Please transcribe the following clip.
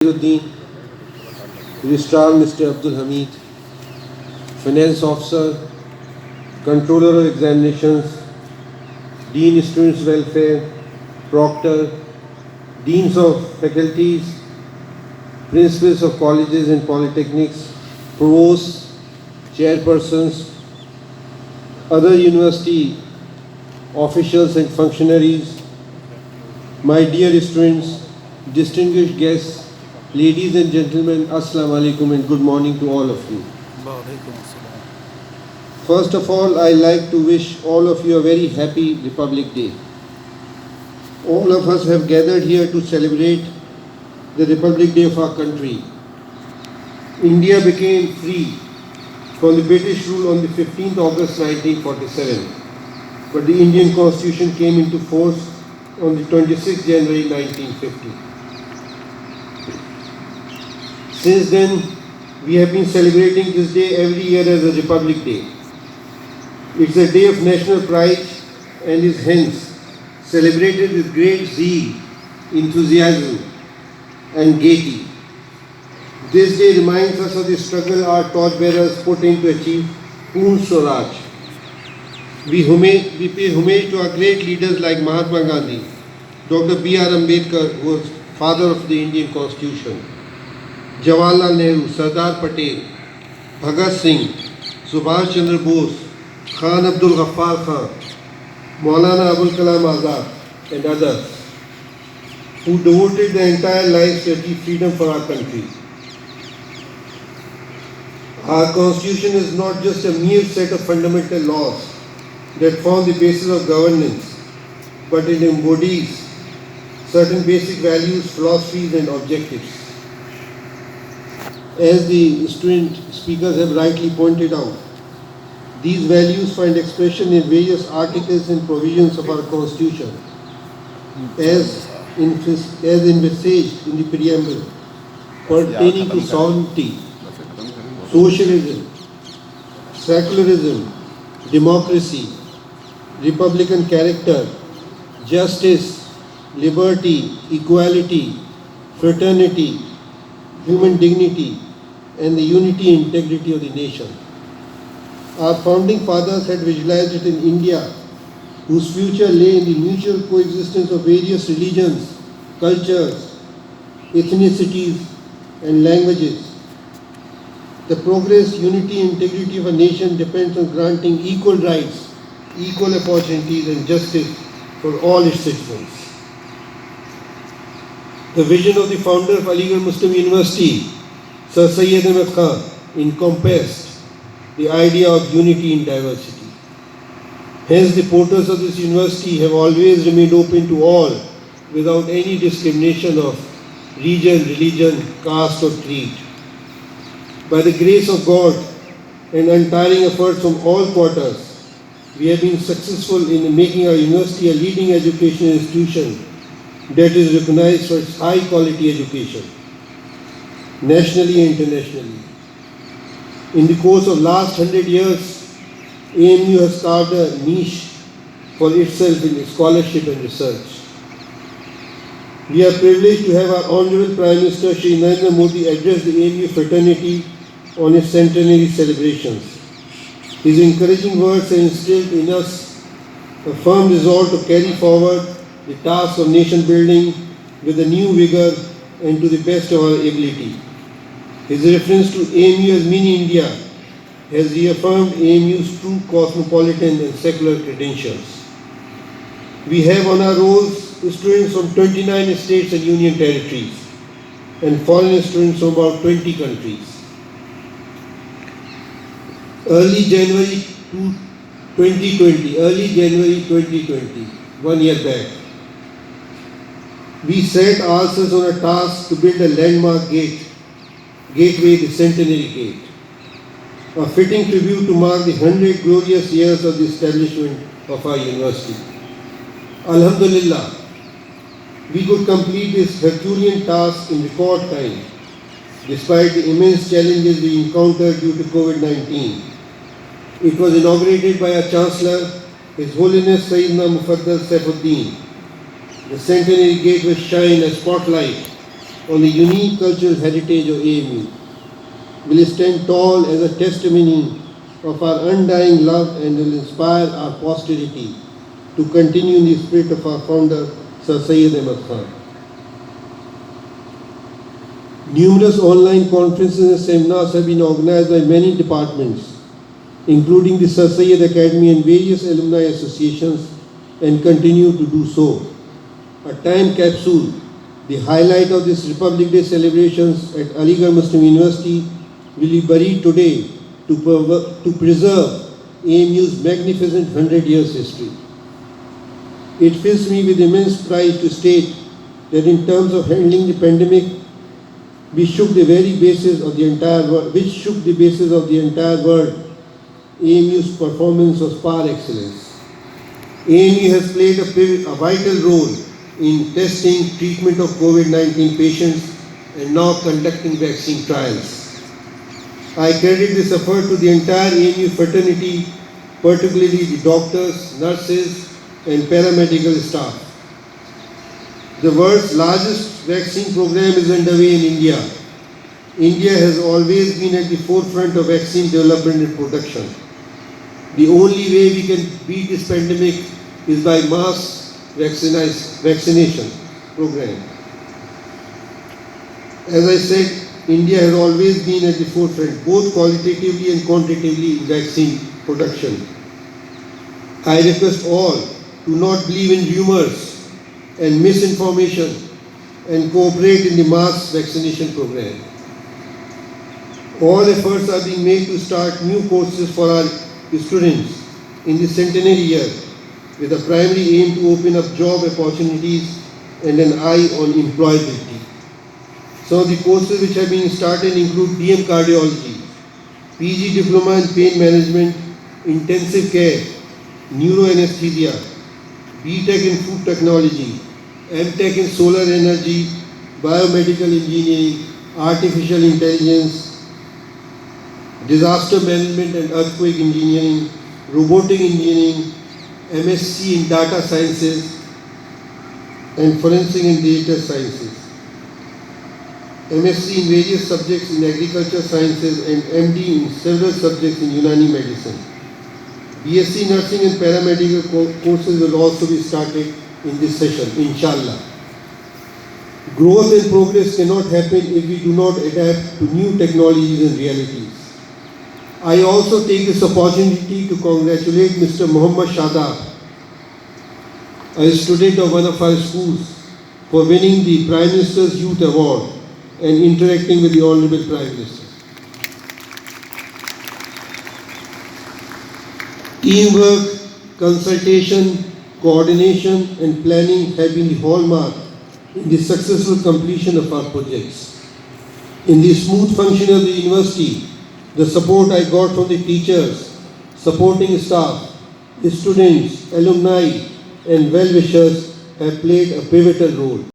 Uddin, Registrar Mr. Abdul Hamid, Finance Officer, Controller of Examinations, Dean Students Welfare, Proctor, Deans of Faculties, Principals of Colleges and Polytechnics, Provosts, Chairpersons, other university officials and functionaries, my dear students, distinguished guests, ladies and gentlemen, Assalamu alaikum and good morning to all of you. First of all, I like to wish all of you a very happy Republic Day. All of us have gathered here to celebrate the Republic Day of our country. India became free from the British rule on the 15th August 1947, but the Indian Constitution came into force on the 26th January 1950. Since then, we have been celebrating this day every year as a Republic Day. It's a day of national pride and is hence celebrated with great zeal, enthusiasm and gaiety. This day reminds us of the struggle our torchbearers put in to achieve Purna Swaraj. We pay homage to our great leaders like Mahatma Gandhi, Dr. B.R. Ambedkar, who was father of the Indian Constitution, Jawaharlal Nehru, Sardar Patel, Bhagat Singh, Subhash Chandra Bose, Khan Abdul Ghaffar Khan, Maulana Abul Kalam Azad and others who devoted their entire lives to achieve freedom for our country. Our Constitution is not just a mere set of fundamental laws that form the basis of governance, but it embodies certain basic values, philosophies and objectives. As the student speakers have rightly pointed out, these values find expression in various articles and provisions of our Constitution, as envisaged in the preamble, pertaining to sovereignty, socialism, secularism, democracy, republican character, justice, liberty, equality, fraternity, human dignity, and the unity and integrity of the nation. Our founding fathers had visualized it in India, whose future lay in the mutual coexistence of various religions, cultures, ethnicities, and languages. The progress, unity, and integrity of a nation depends on granting equal rights, equal opportunities, and justice for all its citizens. The vision of the founder of Aligarh Muslim University, Sir Syed Ahmed Khan, encompassed the idea of unity in diversity. Hence, the portals of this university have always remained open to all without any discrimination of region, religion, caste or creed. By the grace of God and untiring efforts from all quarters, we have been successful in making our university a leading educational institution that is recognized for its high quality education, nationally and internationally. In the course of last 100 years, AMU has carved a niche for itself in scholarship and research. We are privileged to have our Honorable Prime Minister Shri Narendra Modi address the AMU fraternity on its centenary celebrations. His encouraging words have instilled in us a firm resolve to carry forward the task of nation building with a new vigor and to the best of our ability. His reference to AMU as Mini India has reaffirmed AMU's true cosmopolitan and secular credentials. We have on our rolls students from 29 states and union territories and foreign students from about 20 countries. Early January 2020, 1 year back, we set ourselves on a task to build a landmark gateway, the Centenary Gate, a fitting tribute to mark the 100 glorious years of the establishment of our university. Alhamdulillah, we could complete this Herculean task in record time, despite the immense challenges we encountered due to COVID-19. It was inaugurated by our Chancellor, His Holiness Sayyidina Mufaddal Saifuddin. The Centenary Gate will shine a spotlight on the unique cultural heritage of AMU will stand tall as a testimony of our undying love and will inspire our posterity to continue in the spirit of our founder, Sir Syed Ahmad Khan. Numerous online conferences and seminars have been organized by many departments, including the Sir Syed Academy and various alumni associations, and continue to do so. A time capsule, the highlight of this Republic Day celebrations at Aligarh Muslim University, will be buried today to preserve AMU's magnificent 100 years history. It fills me with immense pride to state that in terms of handling the pandemic, which shook the basis of the entire world, AMU's performance was par excellence. AMU has played a vital role in testing treatment of COVID-19 patients and now conducting vaccine trials. I credit this effort to the entire AMU fraternity, particularly the doctors, nurses, and paramedical staff. The world's largest vaccine program is underway in India. India has always been at the forefront of vaccine development and production. The only way we can beat this pandemic is by mass vaccination program. As I said, India has always been at the forefront, both qualitatively and quantitatively in vaccine production. I request all to not believe in rumors and misinformation and cooperate in the mass vaccination program. All efforts are being made to start new courses for our students in the centenary year with a primary aim to open up job opportunities and an eye on employability. Some of the courses which have been started include DM Cardiology, PG Diploma in Pain Management, Intensive Care, Neuroanesthesia, BTech in Food Technology, MTech in Solar Energy, Biomedical Engineering, Artificial Intelligence, Disaster Management and Earthquake Engineering, Robotic Engineering, MSc in Data Sciences, and Forensic and Data Sciences, MSc in various subjects in Agriculture Sciences, and MD in several subjects in Unani Medicine. BSc Nursing and Paramedical courses will also be started in this session, inshallah. Growth and progress cannot happen if we do not adapt to new technologies and realities. I also take this opportunity to congratulate Mr. Muhammad Shadab, a student of one of our schools, for winning the Prime Minister's Youth Award and interacting with the Honorable Prime Minister. Teamwork, consultation, coordination and planning have been the hallmark in the successful completion of our projects. In the smooth function of the university, the support I got from the teachers, supporting staff, students, alumni and well-wishers have played a pivotal role.